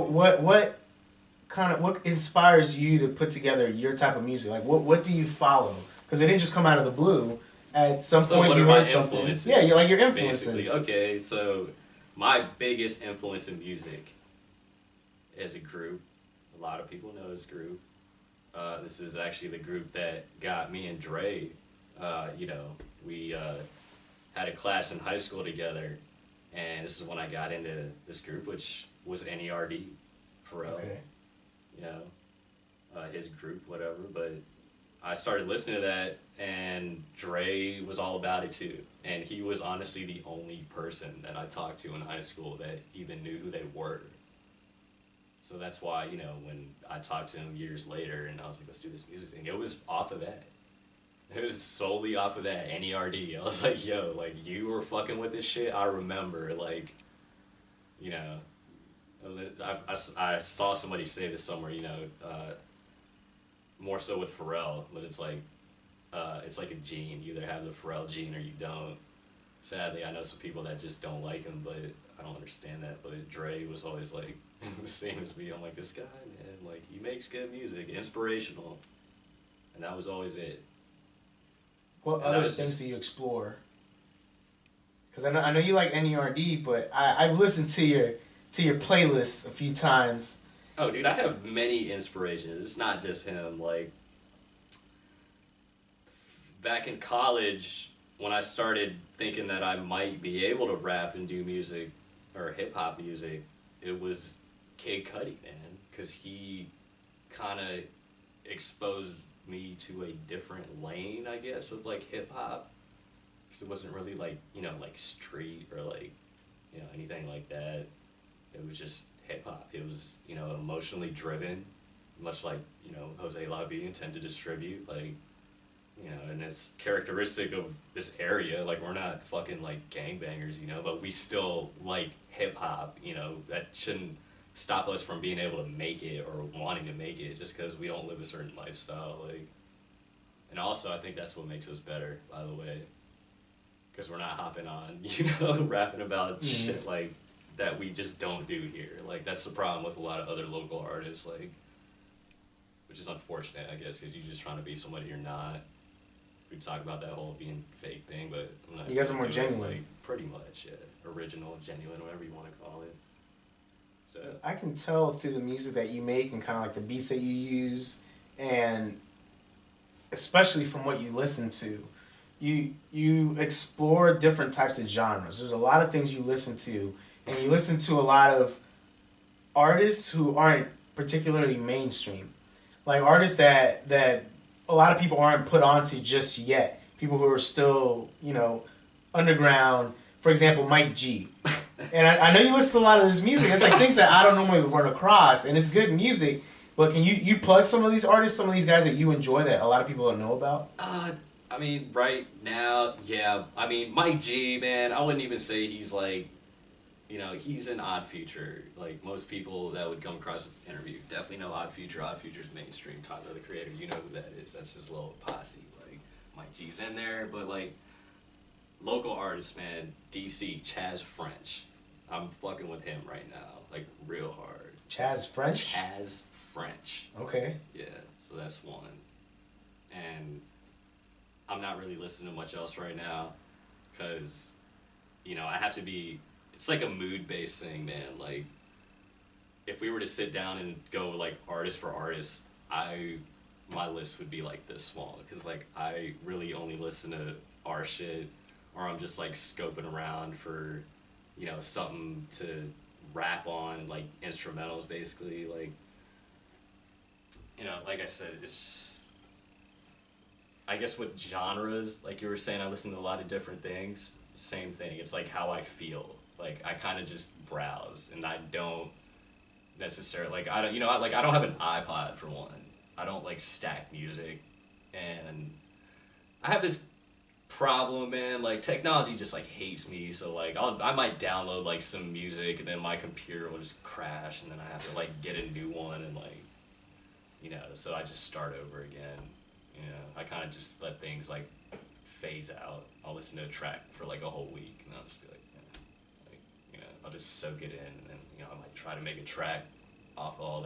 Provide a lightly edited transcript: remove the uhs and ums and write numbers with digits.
What inspires you to put together your type of music? Like what do you follow? Because it didn't just come out of the blue. At some So point what you are my heard something. influences? Yeah, you're like your Basically, influences. okay. So my biggest influence in music is a group. A lot of people know this group. This is actually the group that got me and Dre. We had a class in high school together, and this is when I got into this group, which was NERD, Pharrell. Okay. You know, his group, whatever. But I started listening to that, and Dre was all about it too. And he was honestly the only person that I talked to in high school that even knew who they were. So that's why, when I talked to him years later and I was like, let's do this music thing, it was off of that. It was solely off of that, NERD. I was like, yo, like, you were fucking with this shit? I remember, like, you know, I saw somebody say this somewhere, more so with Pharrell, but it's like a gene. You either have the Pharrell gene or you don't. Sadly, I know some people that just don't like him, but I don't understand that. But Dre was always like the same as me. I'm like, this guy, man, like, he makes good music, inspirational, and that was always it. What And that other was things just do you explore? Because I know you like NERD, but I've listened to your playlist a few times. oh, dude, I have many inspirations. It's not just him. Like, back in college, when I started thinking that I might be able to rap and do music or hip hop music, it was Kid Cudi, man, because he kind of exposed me to a different lane, I guess, of like hip hop. Because it wasn't really like, like street or like, anything like that. It was just hip hop. It was, emotionally driven, much like, Jose Lavi intend to distribute, like, and it's characteristic of this area. Like, we're not fucking like gangbangers, but we still like hip hop, that shouldn't stop us from being able to make it or wanting to make it just because we don't live a certain lifestyle. Like, and also I think that's what makes us better, by the way, because we're not hopping on, rapping about shit like that we just don't do here. Like, that's the problem with a lot of other local artists, like, which is unfortunate, I guess, because you're just trying to be somebody you're not. We talk about that whole being fake thing, but I'm not. You guys are more genuine. Like, pretty much, yeah. Original, genuine, whatever you want to call it. So I can tell through the music that you make and kind of like the beats that you use, and especially from what you listen to, you explore different types of genres. There's a lot of things you listen to, and you listen to a lot of artists who aren't particularly mainstream, like artists that a lot of people aren't put onto just yet. People who are still, underground. For example, Mike G. And I know you listen to a lot of this music. It's like things that I don't normally run across, and it's good music. But can you plug some of these artists, some of these guys that you enjoy that a lot of people don't know about? I mean, right now, yeah. I mean, Mike G, man, I wouldn't even say he's like, he's an Odd Future. Like, most people that would come across this interview definitely know Odd Future. Odd Future's mainstream. Tyler, the Creator, you know who that is. That's his little posse. Like, Mike G's in there, but like, local artists, man, DC, Chaz French. I'm fucking with him right now, like, real hard. Chaz French? Chaz French. Okay. Yeah, so that's one. And I'm not really listening to much else right now, because, I have to be, it's like a mood-based thing, man. Like, if we were to sit down and go, like, artist for artist, my list would be, like, this small, because, like, I really only listen to our shit, or I'm just, like, scoping around for, something to rap on, like, instrumentals, basically. Like, like I said, it's just, I guess with genres, like you were saying, I listen to a lot of different things. Same thing. It's like how I feel. Like, I kind of just browse, and I don't necessarily, like, I don't, I don't have an iPod, for one. I don't, like, stack music, and I have this problem, man. Like, technology just, like, hates me, so, like, I might download, like, some music, and then my computer will just crash, and then I have to, like, get a new one, and, like, so I just start over again. I kind of just let things, like, phase out. I'll listen to a track for, like, a whole week, and I'll just be like, I'll just soak it in, and then, I might try to make a track off of all